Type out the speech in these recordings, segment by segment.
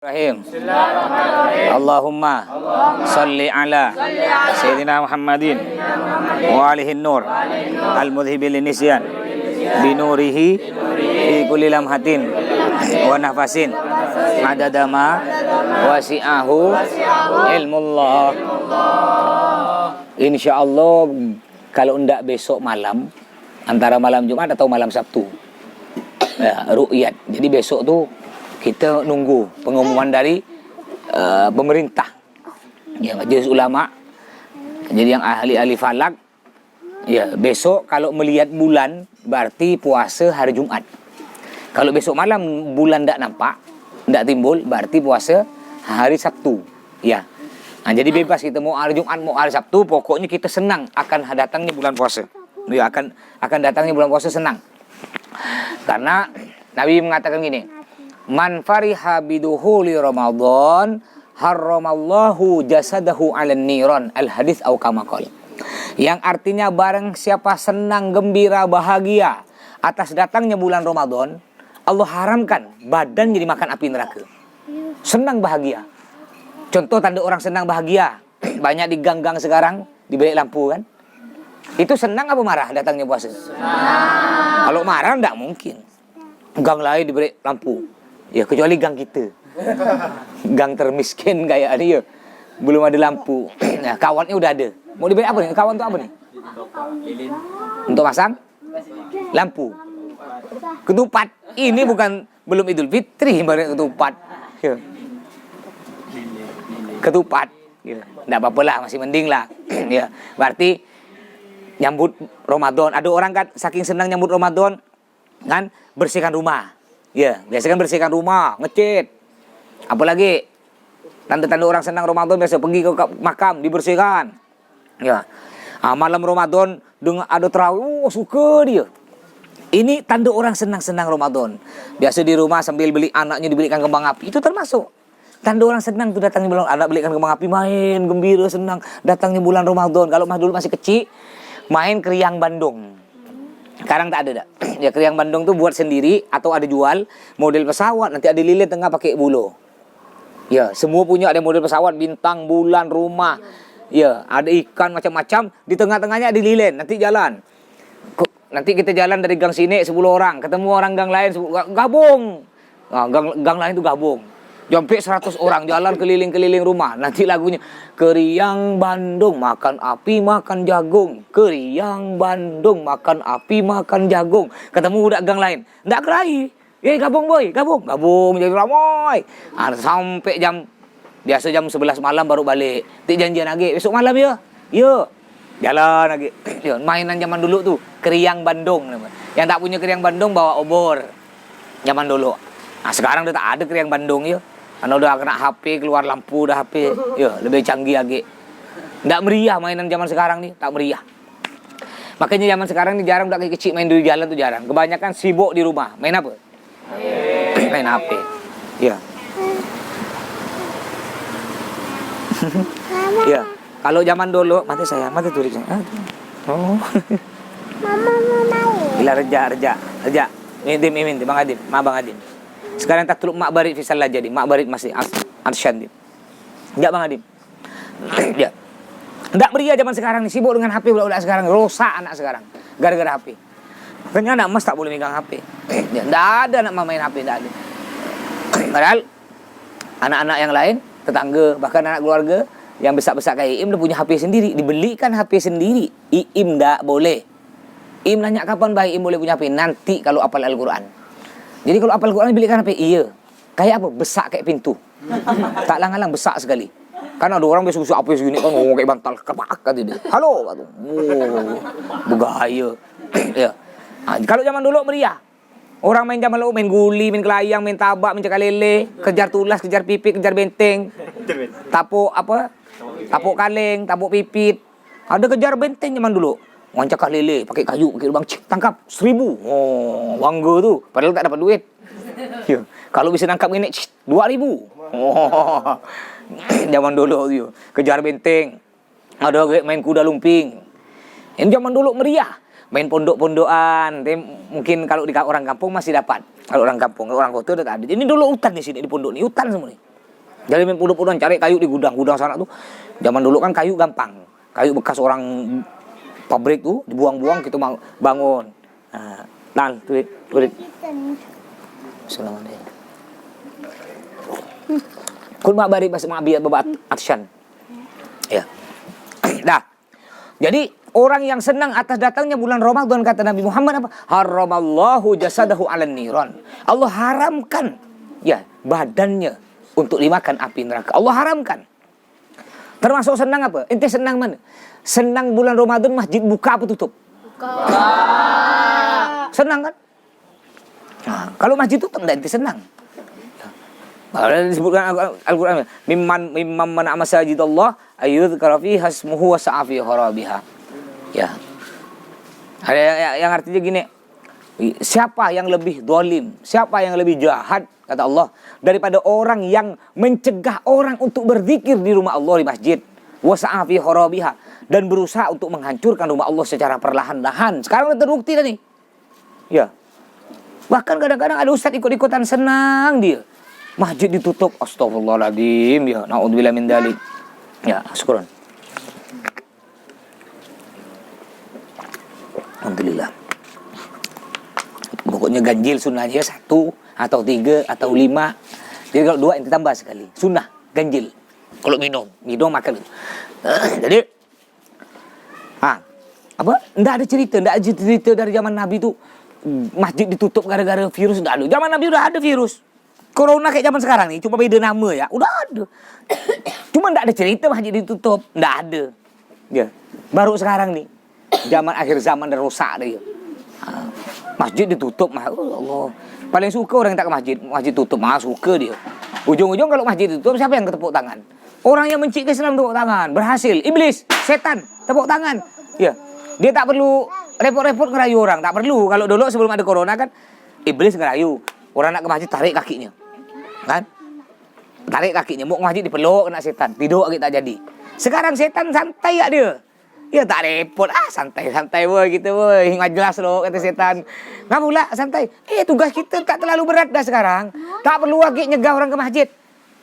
Bismillahirrahmanirrahim. Allahumma salli ala Sayyidina Muhammadin wa alihi nur al-mudhibil nisyan binurihi fi kulli lamhatin wa nafasin adada ma wasi'ahu ilmullah. Insyaallah kalau ndak besok malam, antara malam Jumat atau malam Sabtu ya, ru'yat. Jadi besok tuh kita nunggu pengumuman dari pemerintah, ya, majelis ulama. Jadi yang ahli-ahli falak, ya, besok kalau melihat bulan berarti puasa hari Jumat. Kalau besok malam bulan tidak nampak, tidak timbul, berarti puasa hari Sabtu, ya. Nah, jadi bebas kita mau hari Jumat mau hari Sabtu, pokoknya kita senang akan datangnya bulan puasa. Ya, akan datangnya bulan puasa senang. Karena Nabi mengatakan gini, man fariha biduhuli Ramadan harramallahu jasadahu 'alan niran, al hadis au kama qala. Yang artinya barang siapa senang, gembira, bahagia atas datangnya bulan Ramadan, Allah haramkan badan jadi makan api neraka. Senang bahagia. Contoh tanda orang senang bahagia, banyak di gang-gang sekarang dibalik lampu kan. Itu senang apa marah datangnya puasa? Senang. Kalau marah enggak mungkin. Gang lain dibalik lampu. Ya, kecuali gang kita. Gang termiskin kayak ada ya. Belum ada lampu. Nah, kawannya udah ada. Mau dibeli apa nih? Kawan tuh apa nih? Untuk pasang lampu. Ketupat. Ini belum Idul Fitri baru ketupat. Ya. Ketupat. Ya. Nggak apa-apa lah, masih mending lah. Ya. Berarti nyambut Ramadan. Ada orang kan saking senang nyambut Ramadan kan bersihkan rumah. Ya, biasanya kan bersihkan rumah, ngecat. Apalagi tanda-tanda orang senang Ramadan biasa pergi ke makam dibersihkan. Ya. Malam Ramadan dengan ada tarawih, suka dia. Ini tanda orang senang-senang Ramadan. Biasa di rumah sambil beli anaknya dibelikan kembang api. Itu termasuk tanda orang senang tuh datangnya bulan, anak belikan kembang api, main gembira senang datangnya bulan Ramadan. Kalau dulu masih kecil main keriang Bandung. Sekarang tak ada dah. Ya, keriang Bandung tuh buat sendiri atau ada jual model pesawat, nanti ada lilin tengah pakai bulu. Ya, semua punya, ada model pesawat, bintang, bulan, rumah. Ya, ada ikan macam-macam, di tengah-tengahnya ada lilin, nanti jalan. Nanti kita jalan dari gang sini 10 orang, ketemu orang gang lain gabung. Nah, gang lain tuh gabung. Sampai 100 orang jalan keliling-keliling rumah. Nanti lagunya keriang Bandung makan api makan jagung. Keriang Bandung makan api makan jagung. Ketemu udah gang lain. Nggak kerahi. Gabung boy, gabung. Gabung jadi ramai. Sampai biasa jam 11 malam baru balik. Nanti janjian lagi. Besok malam ya. Yuk. Jalan lagi. Mainan zaman dulu tuh. Keriang Bandung. Yang tak punya keriang Bandung bawa obor. Zaman dulu. Nah, sekarang udah tak ada keriang Bandung ya. Karena udah kena HP, keluar lampu udah HP. Ya, lebih canggih lagi. Nggak meriah mainan zaman sekarang nih, tak meriah. Makanya zaman sekarang nih jarang udah kecil main di jalan tuh jarang. Kebanyakan sibuk di rumah. Main apa? Main HP. Ya. Ya. Kalau zaman dulu, mati tulisnya. Oh. Mama mau main. Gila reja. Ini Bang Adim, Bang Adim. Sekarang tak teluk mak barit fisal jadi mak barit masih Arsyan dia. Enggak Bang Adim. Ya. Enggak meriah zaman sekarang nih, sibuk dengan HP budak-budak sekarang, rosak anak sekarang gara-gara HP. Makanya anak mas tak boleh megang HP. Ya, enggak ada anak main HP, enggak ada. Padahal anak-anak yang lain, tetangga, bahkan anak keluarga yang besar-besar kayak Iim udah punya HP sendiri, dibelikan HP sendiri. Iim enggak boleh. Iim nanya kapan baik Iim boleh punya HP? Nanti kalau hafal Al-Qur'an. Jadi kalau apal Quran belikan HP, iya. Kayak apa? Besar kayak pintu. Tak lang-lang besar sekali. Kan ada orang biasa HP segini kan ngomong kayak bantal kepak kata dia. Halo kata. Oh, bergaya. Ya. Kalau zaman dulu meriah. Orang main zaman dulu main guli, main kelayang, main tabak, main cekal lele, kejar tulas, kejar pipit, kejar benteng. Tapuk kaleng, tapuk pipit. Ada kejar benteng zaman dulu. Wancak lele, pakai kayu, pakai lubang, tangkap 1.000. Oh, bangga tu. Padahal tak dapat duit. Ya. Kalau bisa nangkap ini 2.000. Oh. Zaman dulu tu. Kejar benteng. Ada main kuda lumping. Ini zaman dulu meriah. Main pondok-pondokan. Mungkin kalau di orang kampung masih dapat. Kalau orang kampung, kalau orang kota udah tak ada. Ini dulu hutan di sini di pondok ni, hutan semua ni. Jadi main puluh-puluhan cari kayu di gudang sana tuh. Zaman dulu kan kayu gampang. Kayu bekas orang pabrik tuh dibuang-buang gitu bangun. Nah, tulis. Assalamualaikum. Kun ma bari bas ma biya babat atsyan. Ya. Dah. Jadi orang yang senang atas datangnya bulan Ramadan, kata Nabi Muhammad apa? Haramallahu jasadahu 'alan niran. Allah haramkan ya badannya untuk dimakan api neraka. Allah haramkan. Termasuk senang apa? Ente senang mana? Senang bulan Ramadan masjid buka apa tutup? Buka. Senang kan? Nah, kalau masjid tutup enggak ente senang. Ada disebutkan Al-Qur'an, mimman mana masajidallah ayyudhkara fiha ismuhu wa sa'a fi kharabiha. Ya. Ada yang artinya gini. Siapa yang lebih zalim, siapa yang lebih jahat, kata Allah, daripada orang yang mencegah orang untuk berzikir di rumah Allah di masjid, wa sa'a fi kharabiha, dan berusaha untuk menghancurkan rumah Allah secara perlahan-lahan. Sekarang udah terbukti tadi. Ya. Bahkan kadang-kadang ada ustaz ikut-ikutan senang dia. Masjid ditutup, astagfirullahaladzim, ya, na'udzubillah min dzalik. Ya, syukuran. Alhamdulillah. Pokoknya ganjil sunnahnya 1 atau 3 atau 5. Jadi kalau 2 ente tambah sekali. Sunnah ganjil. Kalau minum makan. Jadi apa? Enggak ada cerita dari zaman Nabi itu masjid ditutup gara-gara virus, enggak ada. Zaman Nabi udah ada virus. Corona kayak zaman sekarang nih, cuma beda nama ya. Udah ada. Cuma enggak ada cerita masjid ditutup, enggak ada. Ya. Baru sekarang nih. Zaman akhir zaman dan rusak dia. Masjid ditutup, Allah. Paling suka orang yang tak ke masjid tutup, suka dia. Ujung-ujung kalau masjid ditutup, siapa yang ketepuk tangan? Orang yang benci ke Islam tepuk tangan. Berhasil. Iblis, setan, tepuk tangan. Ya. Dia tak perlu repot-repot ngerayu orang, tak perlu. Kalau dulu sebelum ada corona kan, iblis ngerayu. Orang nak ke masjid tarik kakinya. Kan? Tarik kakinya, mau ke masjid dipeluk kena setan. Tidur lagi tak jadi. Sekarang setan santai ya dia. Ya tak repot, santai-santai boy gitu boy. Nggak jelas loh kata setan. Nggak pula santai. Tugas kita tak terlalu berat dah sekarang. Tak perlu lagi nyegah orang ke masjid.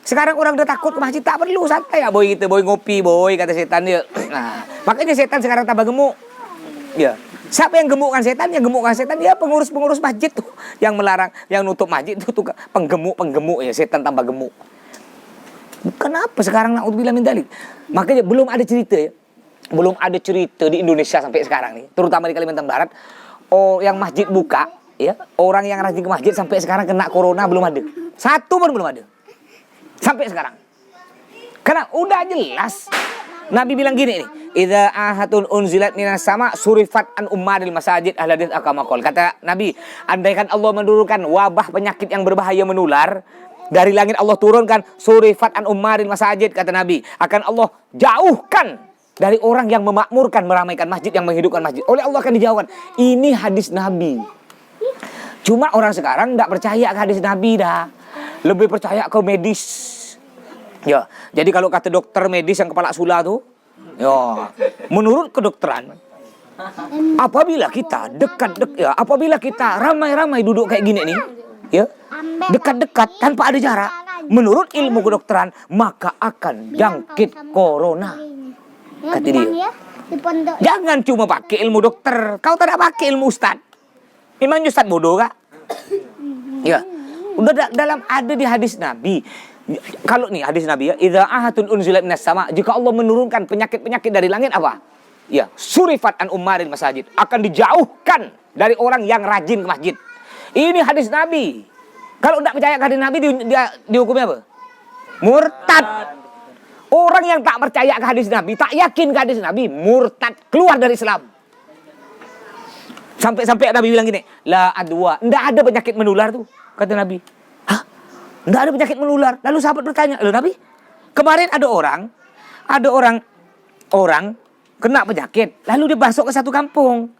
Sekarang orang udah takut ke masjid, tak perlu santai ya boy gitu, boy ngopi boy kata setan dia. Nah, makanya setan sekarang tambah gemuk. Ya. Siapa yang gemukkan setan? Yang gemukkan setan dia pengurus-pengurus masjid tuh yang melarang, yang nutup masjid itu tuh penggemuk ya, setan tambah gemuk. Kenapa sekarang na'udzubillah min dzalik? Makanya belum ada cerita ya. Belum ada cerita di Indonesia sampai sekarang nih, terutama di Kalimantan Barat, yang masjid buka, ya, orang yang rajin ke masjid sampai sekarang kena corona belum ada. Satu pun belum ada. Sampai sekarang. Karena udah jelas Nabi bilang gini nih, idza ahatun unzilat minas sama surifat an ummadil masajid ahladits akamakol. Kata Nabi, andaikan Allah menurunkan wabah penyakit yang berbahaya menular dari langit, Allah turunkan surifat an ummadil masajid, kata Nabi, akan Allah jauhkan dari orang yang memakmurkan, meramaikan masjid, yang menghidupkan masjid. Oleh Allah akan dijauhkan. Ini hadis Nabi. Cuma orang sekarang tidak percaya ke hadis Nabi dah. Lebih percaya ke medis. Ya, jadi kalau kata dokter medis yang kepala sula tuh, ya, menurut kedokteran, apabila kita apabila kita ramai-ramai duduk kayak gini nih, ya, dekat-dekat tanpa ada jarak, menurut ilmu kedokteran, maka akan jangkit corona. Kata dia. Jangan cuma pakai ilmu dokter, kau tidak pakai ilmu ustad. Memang ustad bodoh kak? Ya, udah dalam ada di hadis Nabi. Kalau nih hadis Nabi ya, idza ahatun unzilat minas sama, jika Allah menurunkan penyakit-penyakit dari langit apa? Ya, surifat an ummaril masajid, akan dijauhkan dari orang yang rajin ke masjid. Ini hadis Nabi. Kalau tidak percaya ke hadis Nabi dihukumnya apa? Murtad. Orang yang tak percaya ke hadis Nabi, tak yakin ke hadis Nabi, murtad, keluar dari Islam. Sampai Nabi bilang gini, la adwa, tidak ada penyakit menular tuh, kata Nabi. Tidak ada penyakit menular. Lalu sahabat bertanya, loh Nabi, kemarin ada orang kena penyakit, lalu dia masuk ke satu kampung.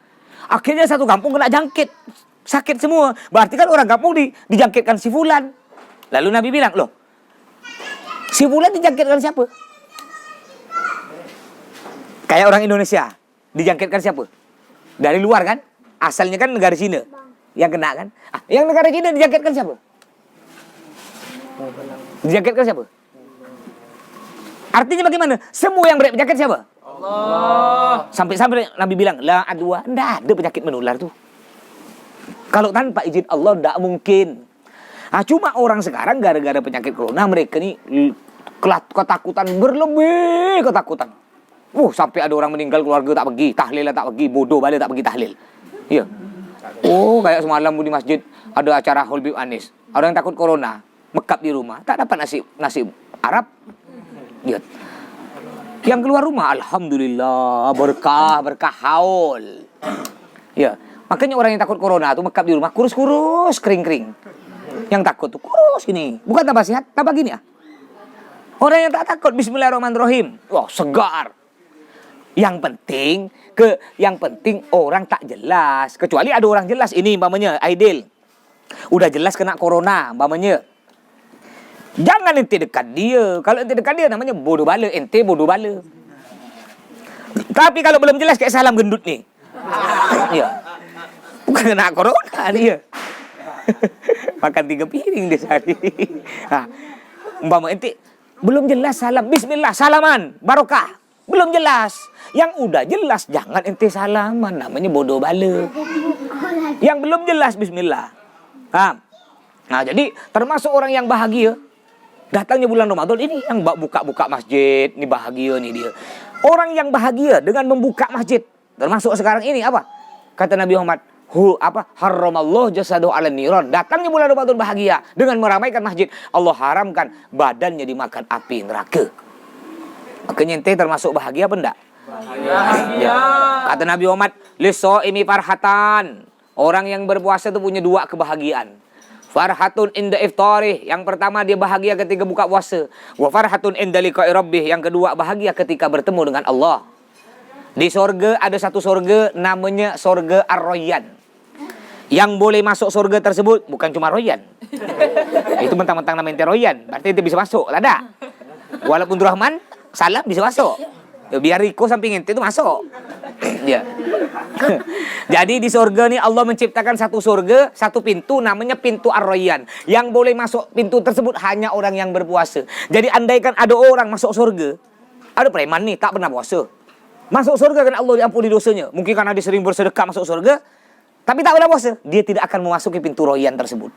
Akhirnya satu kampung kena jangkit, sakit semua. Berarti kan orang kampung dijangkitkan si fulan. Lalu Nabi bilang, loh, si fulan dijangkitkan siapa? Kayak orang Indonesia, dijangkitkan siapa? Dari luar kan? Asalnya kan negara Cina yang kena kan? Yang negara Cina dijangkitkan siapa? Dijangkitkan siapa? Artinya bagaimana? Semua yang berpenyakit siapa? Allah. Sampai-sampai Nabi bilang, la adwa, enggak ada penyakit menular tuh. Kalau tanpa izin Allah enggak mungkin. Nah, cuma orang sekarang gara-gara penyakit corona mereka nih ketakutan berlebih, ketakutan. Sampai ada orang meninggal keluarga tak pergi, tahlil tak pergi, bodoh balik tak pergi tahlil. Iya. Kayak semalam di masjid ada acara Holbib Anis. Ada yang takut corona, mekap di rumah, tak dapat nasi Arab. Lihat. Yang keluar rumah, alhamdulillah, berkah haul. Ya, makanya orang yang takut corona tuh mekap di rumah kurus-kurus, kering-kering. Yang takut tuh kurus gini, bukan tambah sehat, tambah gini ya. Orang yang tak takut, bismillahirrahmanirrahim. Segar. Yang penting orang tak jelas. Kecuali ada orang jelas ini, umpamanya Aidil. Udah jelas kena corona, umpamanya. Jangan ente dekat dia. Kalau ente dekat dia namanya bodoh bala. Ente bodoh bala. Tapi kalau belum jelas kayak salam gendut nih. Ya. Bukan kena corona dia. Makan 3 piring dia sehari. Umpama ente belum jelas salam. Bismillah, salaman, barokah. Belum jelas. Yang udah jelas jangan ente salaman. Namanya bodoh bala. Yang belum jelas bismillah. Nah, jadi termasuk orang yang bahagia. Datangnya bulan Ramadan ini yang buka-buka masjid, ini bahagia nih dia. Orang yang bahagia dengan membuka masjid, termasuk sekarang ini apa? Kata Nabi Muhammad, haramallahu jasadahu 'alan niran. Datangnya bulan Ramadan bahagia dengan meramaikan masjid. Allah haramkan badannya dimakan api neraka. Makanya ente termasuk bahagia apa enggak? Bahagia. Kata Nabi Muhammad, lisoimi farhatan. Orang yang berpuasa itu punya 2 kebahagiaan. Farhatun inda iftarih. Yang pertama dia bahagia ketika buka puasa. Wa farhatun inda liqa'i rabbih. Yang kedua bahagia ketika bertemu dengan Allah. Di sorga ada satu sorga namanya sorga Ar-Rayyan. Yang boleh masuk sorga tersebut bukan cuma Royan. Itu mentang-mentang namanya Royan. Berarti ente bisa masuk. Tak ada. Walaupun Rahman salam bisa masuk. Ya, biar Riko samping ente itu masuk. Ya. Jadi di surga nih Allah menciptakan satu surga, satu pintu namanya pintu Ar-Rayyan. Yang boleh masuk pintu tersebut hanya orang yang berpuasa. Jadi andaikan ada orang masuk surga, ada preman nih tak pernah puasa. Masuk surga kan Allah diampuni dosanya. Mungkin karena dia sering bersedekah masuk surga, tapi tak pernah puasa, dia tidak akan memasuki pintu Rayyan tersebut.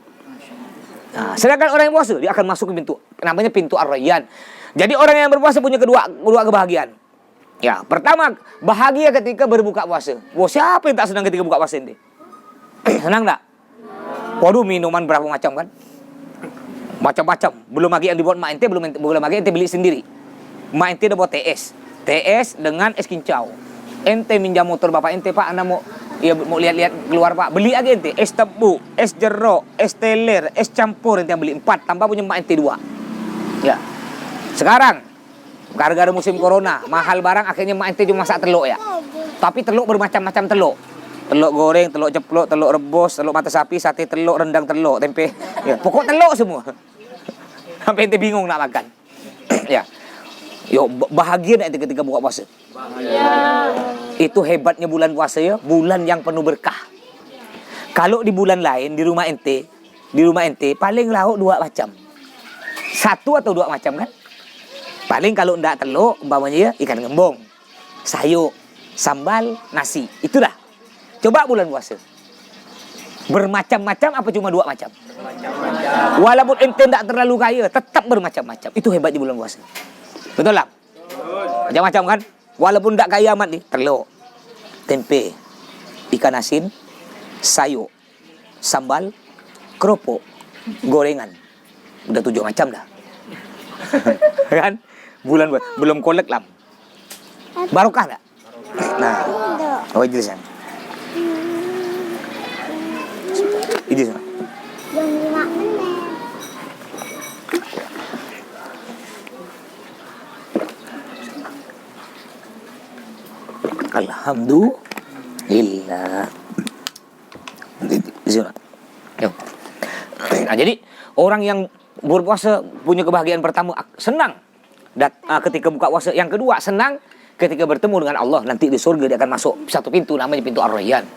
Nah, sedangkan orang yang puasa dia akan masuk ke pintu namanya pintu Ar-Rayyan. Jadi orang yang berpuasa punya kedua kebahagiaan. Ya, pertama bahagia ketika berbuka puasa. Siapa yang tak senang ketika buka puasa ini? Senang tak? Waduh, minuman berapa macam kan? Macam-macam. Belum lagi yang dibuat mak ente, belum lagi ente beli sendiri. Mak ente udah buat TS dengan es kincau. Ente minjam motor bapak ente, Pak, anda mau lihat-lihat keluar, Pak. Beli aja ente es tebu, es jeruk, es teler, es campur ente yang beli 4, tambah punya mak ente 2. Ya. Sekarang gara-gara musim corona, mahal barang, akhirnya mak ente cuma masak telur ya. Tapi telur bermacam-macam telur. Telur goreng, telur ceplok, telur rebus, telur mata sapi, sate telur, rendang telur, tempe. Ya, pokok telur semua. Sampai ente bingung nak makan. Ya. Bahagia ente ketika buka puasa. Bahagia. Itu hebatnya bulan puasa ya, bulan yang penuh berkah. Kalau di bulan lain di rumah ente paling lauk 2 macam. 1 atau 2 macam kan? Paling kalau enggak telur, umpamanya ya ikan gembong, sayur, sambal, nasi. Itu dah. Coba bulan puasa. Bermacam-macam apa cuma 2 macam? Bermacam-macam. Walaupun ente enggak terlalu kaya, tetap bermacam-macam. Itu hebatnya bulan puasa. Betul lah? Macam-macam kan? Walaupun enggak kaya amat nih, telur, tempe, ikan asin, sayur, sambal, keropok, gorengan. Udah 7 macam dah. Kan? Bulan belum kolek lah. Barokah tak? Nah. Oh, Idris. Idris. Alhamdulillah. Nah, jadi orang yang berpuasa punya kebahagiaan pertama, senang ketika buka puasa. Yang kedua, senang ketika bertemu dengan Allah. Nanti di surga dia akan masuk satu pintu namanya pintu Ar-Rayyan.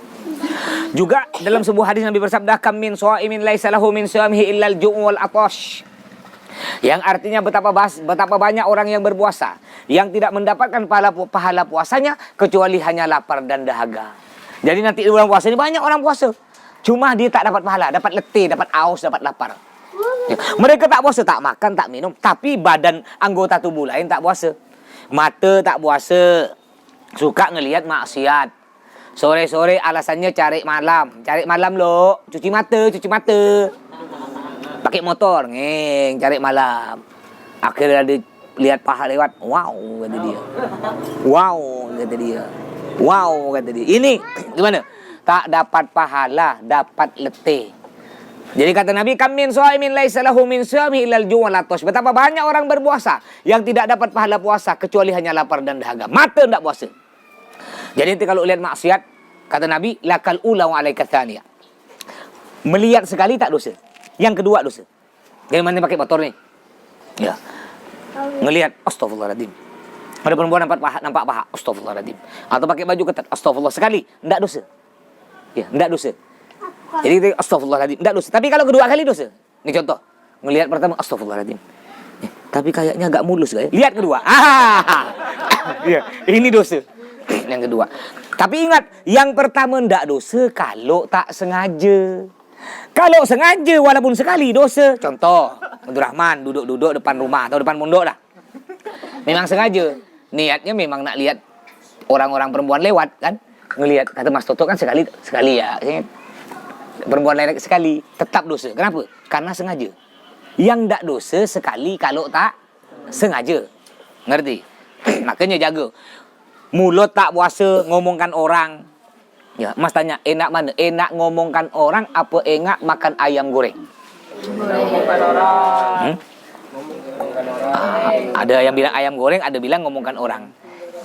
Juga dalam sebuah hadis Nabi bersabda, kam min shaimin laisa lahu min siyamihi illa al-ju' wal atash. Yang artinya betapa banyak orang yang berpuasa yang tidak mendapatkan pahala puasanya kecuali hanya lapar dan dahaga. Jadi nanti di bulan puasa ini banyak orang puasa, cuma dia tak dapat pahala, dapat letih, dapat aus, dapat lapar. Ya. Mereka tak puasa, tak makan, tak minum, tapi badan anggota tubuh lain tak puasa. Mata tak puasa, suka ngelihat maksiat. Sore-sore alasannya cari malam lo, cuci mata. Pakai motor, cari malam. Akhirnya dia lihat paha lewat, wow kata dia. Wow kata dia. Ini gimana? Tak dapat pahala, dapat letih. Jadi kata Nabi, kam min shaimin laisa lahu min syami ilal ju' wal atash. Betapa banyak orang berpuasa yang tidak dapat pahala puasa kecuali hanya lapar dan dahaga. Mata tidak puasa. Jadi nanti kalau lihat maksiat, kata Nabi, lakal ula wa alaika tsaniyah. Melihat sekali tak dosa. Yang kedua dosa. Jadi mana pakai motor ni? Ya. Ngelihat, astagfirullahaladzim. Ada perempuan nampak paha, astagfirullahaladzim. Atau pakai baju ketat, astagfirullah. Sekali, tidak dosa. Ya, tidak dosa. Jadi astagfirullahaladzim, tidak dosa. Tapi kalau kedua kali dosa. Ini contoh. Ngelihat pertama, astagfirullahaladzim. Ya, tapi kayaknya agak mulus gak ya? Lihat kedua. Ya, ini dosa. Yang kedua. Tapi ingat, yang pertama tidak dosa kalau tak sengaja. Kalau sengaja walaupun sekali dosa. Contoh, Abdul Rahman duduk depan rumah atau depan pondok dah. Memang sengaja. Niatnya memang nak lihat orang-orang perempuan lewat kan. Ngelihat, kata Mas Toto kan sekali ya. Perempuan lain sekali, tetap dosa. Kenapa? Karena sengaja. Yang tak dosa sekali kalau tak sengaja. Ngerti? Makanya jaga. Mulut tak puasa, ngomongkan orang. Ya, Mas tanya, enak mana? Enak ngomongkan orang apa enak makan ayam goreng? Ngomongkan orang. Ada yang bilang ayam goreng, ada bilang ngomongkan orang.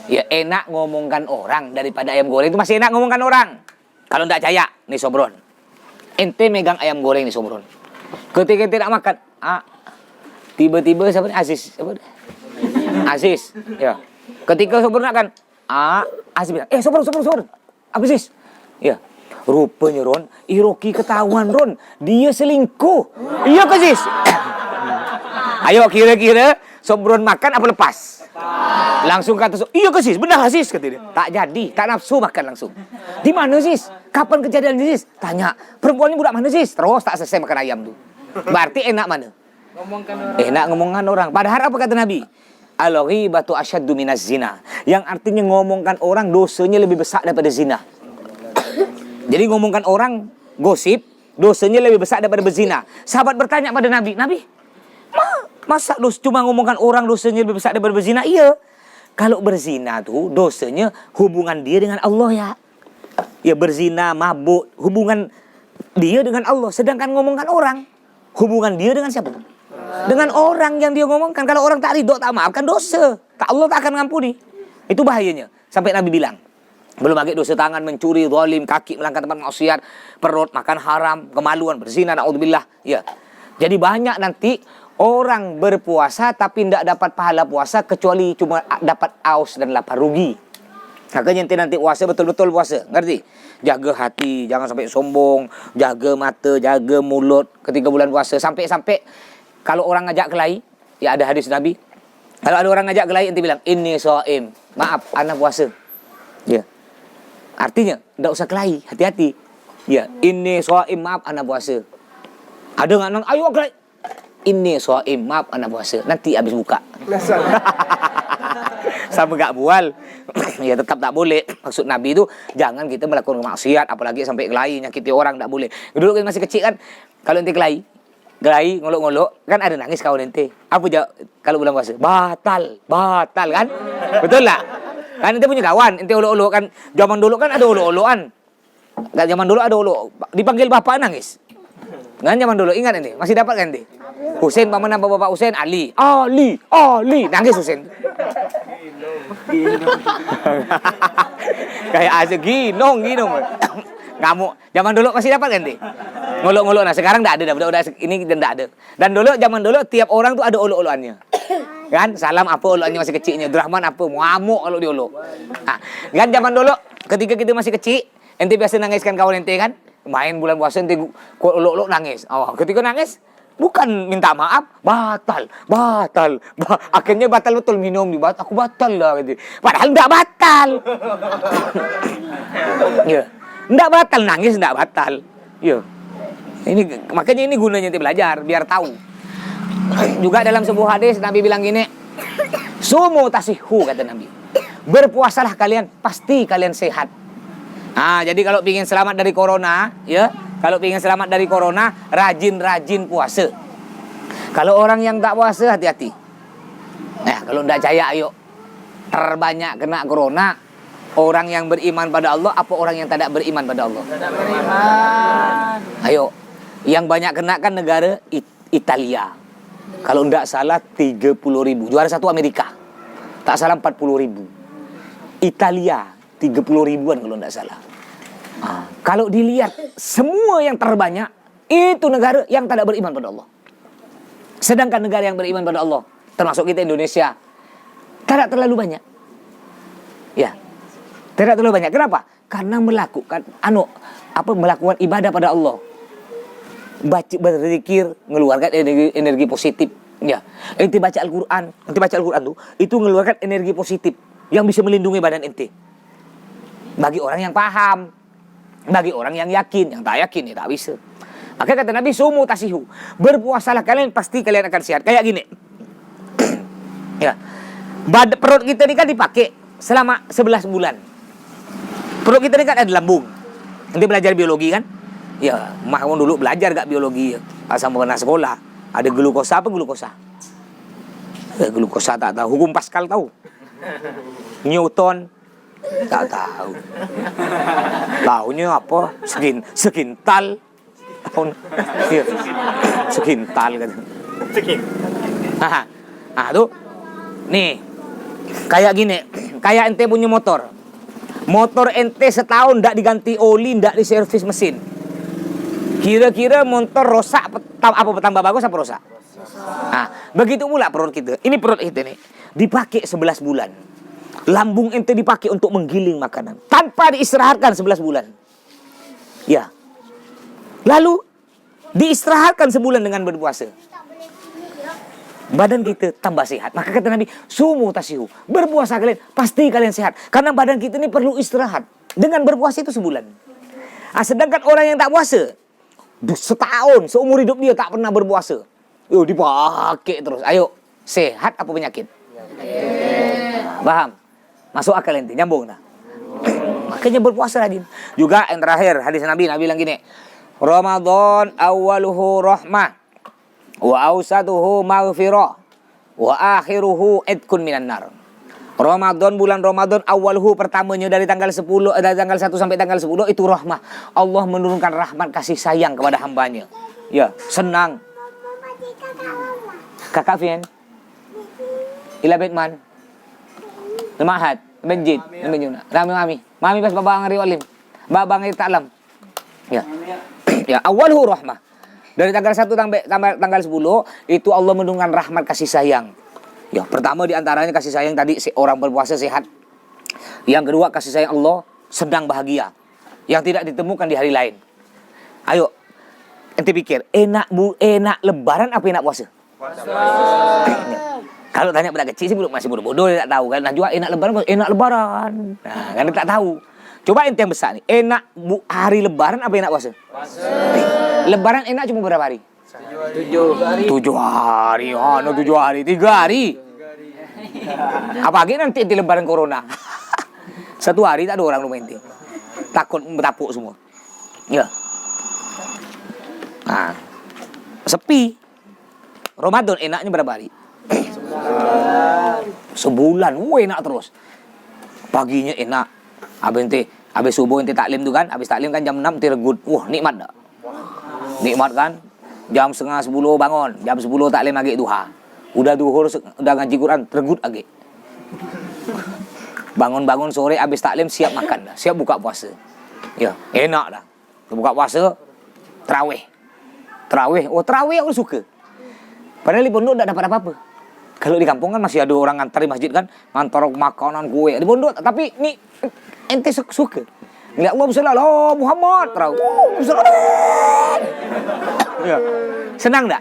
Ya, enak ngomongkan orang daripada ayam goreng itu masih enak ngomongkan orang. Kalau tidak percaya, nih Sobron. Ente megang ayam goreng nih Sobron. Ketika ente nak makan, tiba-tiba siapa ni? Aziz. Siapa ni? Aziz. Ya. Ketika Sobron nak kan, Aziz bilang, Sobron. Apa Aziz? Ya. Rupanya Ron, Iroki ketahuan Ron, dia selingkuh. Iya ke Aziz? Ayo kira-kira Sobron makan apa lepas? Langsung kata, iya ke Aziz? Benar Aziz kata dia. Tak jadi, tak nafsu makan langsung. Di mana Aziz? Kapan kejadian Aziz? Tanya, perempuan ini budak mana Aziz? Terus tak selesai makan ayam tu. Berarti enak mana? Ngomongkan orang. Enak ngomongkan orang. Padahal apa kata Nabi? Al-ghibatu asyaddu minaz zina. Yang artinya ngomongkan orang dosanya lebih besar daripada zina. Jadi ngomongkan orang, gosip, dosanya lebih besar daripada berzina. Sahabat bertanya pada Nabi, masa cuma ngomongkan orang dosanya lebih besar daripada berzina? Iya. Kalau berzina tuh dosanya hubungan dia dengan Allah ya. Ya berzina, mabuk, hubungan dia dengan Allah. Sedangkan ngomongkan orang, hubungan dia dengan siapa? Dengan orang yang dia ngomongkan. Kalau orang tak ridho, tak maafkan, dosa. Allah tak akan mengampuni. Itu bahayanya. Sampai Nabi bilang, belum lagi dosa tangan, mencuri, zalim, kaki melangkah tempat maksiat, perut makan haram, kemaluan, berzina, naudzubillah. Ya. Jadi banyak nanti orang berpuasa tapi tidak dapat pahala puasa kecuali cuma dapat aus dan lapar, rugi. Makanya nanti puasa betul-betul puasa, ngerti? Jaga hati, jangan sampai sombong, jaga mata, jaga mulut ketika bulan puasa. Sampai-sampai kalau orang ngajak kelahi, ya ada hadis Nabi. Kalau ada orang ngajak kelahi, nanti bilang, ini shaim, maaf, ana puasa. Ya. Artinya, tidak usah kelahi, hati-hati. Ya, ini shaim, maaf, ana puasa. Ada nggak nang, ayo kelahi. Ini shaim, maaf, ana puasa. Nanti habis buka. Sama gak bual. Ya tetap tak boleh. Maksud Nabi itu jangan kita melakukan maksiat, apalagi sampai kelahi, nyakiti orang, tak boleh. Dulu kita masih kecil kan, kalau ente kelahi, ngolok-ngolok, kan ada nangis kawan ente. Apa jawab kalau bulan puasa? Batal kan? Betul tak? Kan ente punya kawan, ente olok-olok kan. Zaman dulu kan ada olok-olokan. Zaman dulu ada olok, dipanggil bapak nangis. Kan zaman dulu, ingat ente? Masih dapat kan ente? Husain, paman apa bapak Husain? Ali, nangis Husain. Kayak aja ginong. Ngamuk. Zaman dulu masih dapat kan ente? Ngolok-ngolok. Nah sekarang enggak ada, udah ini dan enggak ada. Dan dulu zaman dulu tiap orang tuh ada olok-olokannya. Kan? Salam apa oloknya masih kecilnya. Abdurrahman apa? Ngamuk kalau diolok. Nah, kan zaman dulu ketika kita masih kecil, ente biasa nangiskan kawan ente kan? Main bulan puasa ente olok-olok nangis. Oh, ketika nangis Bukan minta maaf, batal. Akhirnya batal betul minum di batal. Aku batal lah gitu. Padahal enggak batal. Ya. Enggak batal nangis, enggak batal. Ya. Makanya ini gunanya nanti belajar biar tahu. Juga dalam sebuah hadis Nabi bilang gini, sumu tasihu, kata Nabi. Berpuasalah kalian, pasti kalian sehat. Nah, jadi kalau ingin selamat dari corona, ya, kalau ingin selamat dari corona, rajin-rajin puasa. Kalau orang yang tak puasa, hati-hati. Nah, kalau tidak jaya, ayo. Terbanyak kena corona, orang yang beriman pada Allah, apa orang yang tidak beriman pada Allah? Tidak beriman. Ayo, yang banyak kena kan negara Italia. Kalau tidak salah 30.000. Juara 1 Amerika. Tak salah 40.000. Italia 30 ribuan kalau tidak salah. Kalau dilihat semua yang terbanyak itu negara yang tidak beriman pada Allah. Sedangkan negara yang beriman pada Allah, termasuk kita Indonesia, tidak terlalu banyak. Ya, tidak terlalu banyak. Kenapa? Karena melakukan melakukan ibadah pada Allah. Baca, berzikir, mengeluarkan energi positif. Ya, ente baca Al-Quran, tuh, itu mengeluarkan energi positif yang bisa melindungi badan ente. Bagi orang yang paham, bagi orang yang yakin, yang tak yakin ya tak bisa. Maka kata Nabi, sumu tasihu, berpuasalah kalian, pasti kalian akan sehat. Kayak gini. Ya, perut kita ini kan dipakai selama 11 bulan. Perut kita ini kan ada lambung. Nanti belajar biologi kan? Ya, kamu dulu belajar gak biologi ya? Sama pernah sekolah. Ada glukosa apa glukosa? Glukosa tak tahu. Hukum Pascal tahu? Newton tak tahu. Tahunya apa? Sekintal. Tahu? Iya. Sekintal kan. Tuh. Nih. Kayak gini, kayak ente punya motor. Motor ente setahun ndak diganti oli, ndak diservis mesin. Kira-kira motor rosak apa tambah bagus apa rosak? Begitu pula perut kita. Ini perut kita nih dipakai 11 bulan. Lambung ente dipakai untuk menggiling makanan tanpa diistirahatkan 11 bulan. Ya. Lalu diistirahatkan sebulan dengan berpuasa. Badan kita tambah sehat. Maka kata Nabi, sumu tasihu, berpuasa kalian, pasti kalian sehat. Karena badan kita ini perlu istirahat. Dengan berpuasa itu sebulan. Sedangkan orang yang tak puasa, setahun, seumur hidup dia tak pernah berpuasa. Dipakai terus. Ayo, sehat apa penyakit? Paham? Masuk akal ente, nyambung tak? Makanya berpuasa rajin. Juga yang terakhir, hadis Nabi bilang gini, Ramadan awaluhu rahmah, wa awsatuhu maghfirah, wa akhiruhu idkun minan nar. Bulan Ramadan awaluhu, pertamanya dari tanggal 10, dari tanggal 1 sampai tanggal 10 itu rahmah. Allah menurunkan rahmat kasih sayang kepada hambanya. Ya, senang. Kakak Fian. Ila Batman. Lemahat, benjit, benjuna. Rami mami pas babang ngari walim. Babang ngari taklam. Ya. Ya, awaluhu rahmah. Dari tanggal 1 sampai tanggal 10 itu Allah menurunkan rahmat kasih sayang. Ya, pertama di antaranya kasih sayang tadi orang berpuasa sehat. Yang kedua kasih sayang Allah sedang bahagia yang tidak ditemukan di hari lain. Ayo, ente pikir enak lebaran apa enak puasa? Puasa. Kalau tanya budak kecil sih masih bodoh dia tak tahu kan. Nah, juga enak lebaran. Nah, kan dia tak tahu. Coba ente yang besar nih, enak hari lebaran apa enak puasa? Puasa. Lebaran enak cuma berapa hari? 7 hari. 7 hari, 3 hari. Apalagi nanti lebaran corona. 1 hari tak ada orang rumah ente. Takut bertapuk semua. Ya. Nah, sepi. Ramadan enaknya berapa hari? Sebulan. Enak terus. Paginya enak. Habis subuh ente taklim tu kan. Habis taklim kan jam 6 ente regut. Nikmat tak? Nikmat kan? Jam setengah 10 bangun. Jam 10 taklim lagi duha. Udah duhur, udah ngaji Quran, regut lagi. Bangun-bangun sore habis taklim siap makan dah. Siap buka puasa. Ya, enak dah. Buka puasa, terawih. Terawih aku suka. Padahal di pondok tak dapat apa-apa. Kalau di kampung kan masih ada orang ngantar di masjid kan, ngantar makanan kue. Di pondok tapi ni ente suka. Lihat Allah sallallahu Muhammad terawih. Ya. Senang tak?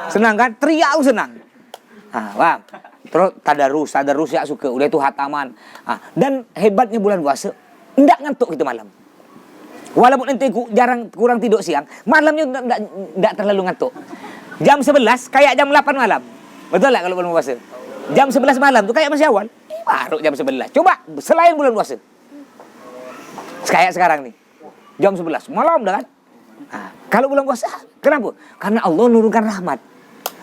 Senang kan? Teriak aku senang. Paham? Terus tadarus ya suka. Udah itu hataman. Dan hebatnya bulan puasa, enggak ngantuk kita malam. Walaupun ente kurang tidur siang, malamnya enggak terlalu ngantuk. Jam 11 kayak jam 8 malam. Betul tak kalau bulan puasa? Jam 11 malam tuh kayak masih awal. Baru jam 11. Coba selain bulan puasa. Kayak sekarang nih. Jam 11 malam dah kan? Kalau bulan puasa, kenapa? Karena Allah nurunkan rahmat.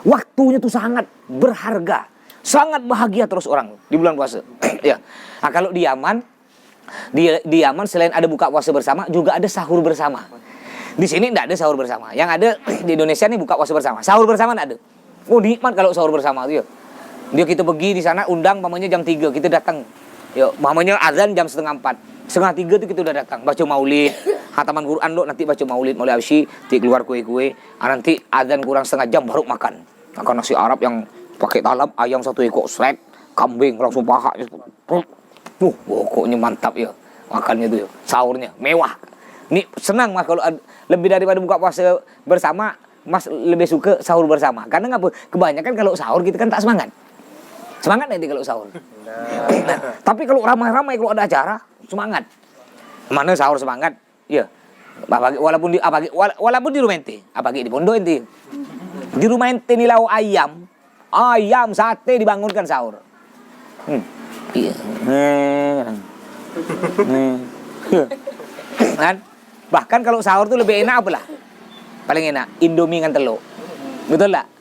Waktunya tuh sangat berharga. Sangat bahagia terus orang di bulan puasa. Ya. Kalau di Yaman, di Yaman selain ada buka puasa bersama, juga ada sahur bersama. Di sini enggak ada sahur bersama. Yang ada di Indonesia nih buka puasa bersama. Sahur bersama enggak ada. Oh, nikmat kalau sahur bersama tuh ya. Dia kita pergi di sana undang mamanya jam 3, kita datang. Ya, mamanya azan jam setengah 4. Setengah 3 tuh kita udah datang. Baca maulid, hataman Quran lo nanti baca maulid absi, keluar kue-kue. Nanti azan kurang setengah jam baru makan. Makan nasi Arab yang pakai talam, ayam 1 ekor, srek, kambing langsung paha. Pokoknya mantap ya. Makannya tuh ya. Sahurnya mewah. Ini senang Mas kalau lebih daripada buka puasa bersama, Mas lebih suka sahur bersama. Karena ngapa? Kebanyakan kalau sahur kita kan tak semangat. Semangat nanti kalau sahur. Nah, tapi kalau ramai-ramai kalau ada acara, semangat. Mana sahur semangat? Ya. Walaupun di rumah ente, apalagi di pondok ente. Di rumah ente nih lau ayam sate dibangunkan sahur. Iya. Kan? Bahkan kalau sahur tuh lebih enak apalah? Paling enak Indomie dengan telur. Betul tak?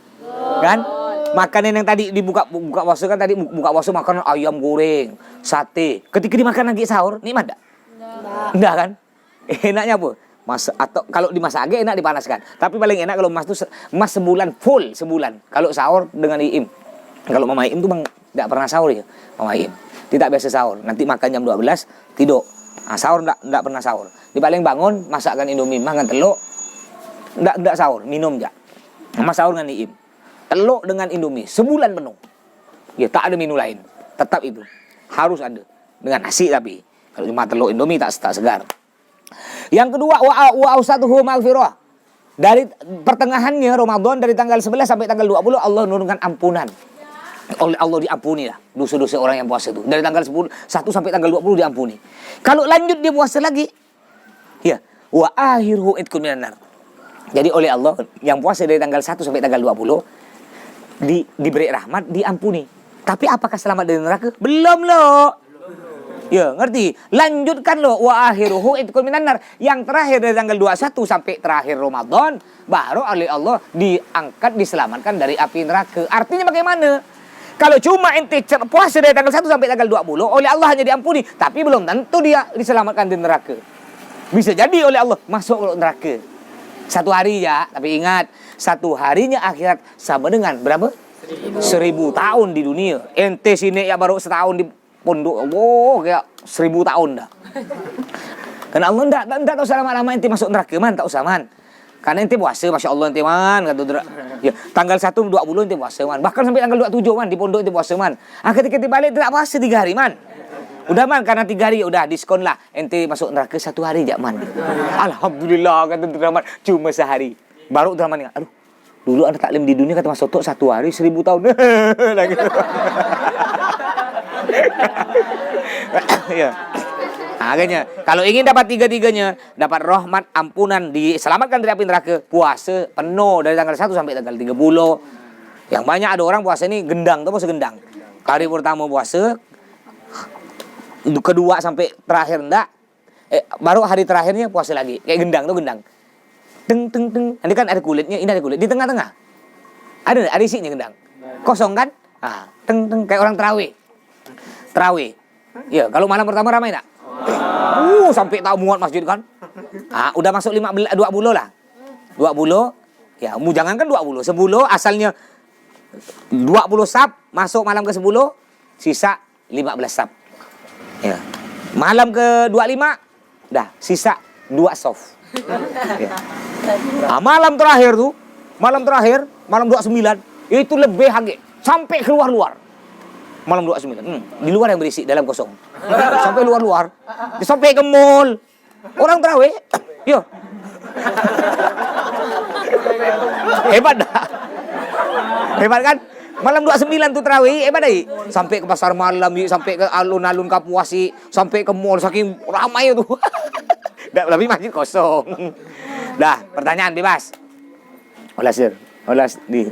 Kan? Makanan yang tadi buka puasa kan tadi buka puasa makan ayam goreng, sate. Ketika dimakan lagi sahur, nikmat tak? Enggak kan? Enaknya apa? Atau kalau dimasak agak enak dipanaskan. Tapi paling enak kalau mas sebulan full sebulan. Kalau sahur dengan Iim. Kalau Mama Iim tuh bang enggak pernah sahur ya. Mama Iim tidak biasa sahur. Nanti makan jam 12 tidur. Sahur enggak pernah sahur. Di paling bangun masakkan Indomie, makan telur. Enggak sahur, minum aja. Mas sahur dengan Iim. Telur dengan Indomie sebulan penuh. Ya tak ada menu lain. Tetap itu. Harus ada. Dengan nasi tapi. Kalau cuma telur Indomie tak segar. Yang kedua wa ausatuhu maghfirah. Dari pertengahannya Ramadan dari tanggal 11 sampai tanggal 20 Allah menurunkan ampunan. Oleh Allah diampuni lah dosa-dosa orang yang puasa itu. Dari tanggal 1 sampai tanggal 20 diampuni. Kalau lanjut dia puasa lagi, ya wa akhiruhu itqun minan nar. Jadi oleh Allah yang puasa dari tanggal 1 sampai tanggal 20 diberi rahmat, diampuni. Tapi apakah selamat dari neraka? Belum loh. Ya, ngerti? Lanjutkan loh wa akhiruhu itqun minan nar. Yang terakhir dari tanggal 21 sampai terakhir Ramadan baru oleh Allah diangkat, diselamatkan dari api neraka. Artinya bagaimana? Kalau cuma ente puasa dari tanggal 1 sampai tanggal 20 oleh Allah hanya diampuni, tapi belum tentu dia diselamatkan dari neraka. Bisa jadi oleh Allah masuk ke neraka. 1 hari ya, tapi ingat 1 harinya akhirat sama dengan berapa? 1000 tahun di dunia. Ente sini ya baru setahun di pondok, kayak 1000 tahun dah. Karena Allah enggak tahu selama-lama ente masuk neraka man, tak usah man. Karena ente puasa, Masya Allah ente man, kata ya, tanggal 1, 20 ente puasa man. Bahkan sampai tanggal 27 man, di pondok ente puasa man. Ketika ente balik tidak puasa 3 hari man. Udah man, karena 3 hari udah diskon lah. Ente masuk neraka 1 hari jak man. Alhamdulillah kata Rahman, cuma sehari. Baru Rahman ingat, aduh, dulu ada taklim di dunia kata Mas Soto 1 hari 1000 tahun. Lagi. Ya. Makanya kalau ingin dapat 3-3-nya, dapat rahmat, ampunan, diselamatkan dari api neraka, puasa penuh dari tanggal 1 sampai tanggal 30. Yang banyak ada orang puasa ini gendang, tuh puasa gendang. Hari pertama puasa, kedua sampai terakhir enggak, baru hari terakhirnya puasa lagi. Kayak gendang tuh gendang. Teng teng teng. Ini kan ada kulitnya, ini ada kulit di tengah-tengah. Ada isinya gendang. Kosong kan? Teng teng kayak orang terawih. Terawih. Ya, kalau malam pertama ramai enggak? Sampai tahu muat masjid kan? Udah masuk 20 lah. 20. Ya, jangankan 20, 10 asalnya 20 sab, masuk malam ke 10, sisa 15 sab. Ya. Malam ke 25, dah sisa 2 soft. Ya. Malam terakhir, malam 29, itu lebih hage, sampai keluar-luar. Malam 29, di luar yang berisik, dalam kosong. Sampai luar-luar, sampai ke mall. Orang terawih, yo. Hebat dah. Hebat kan? Malam 29 tuh tarawih, hebat dah. Sampai ke pasar malam, sampai ke alun-alun Kapuasi, sampai ke mall, saking ramai tuh. Tapi masjid kosong. Dah, pertanyaan bebas. Olas, Sir. Olas di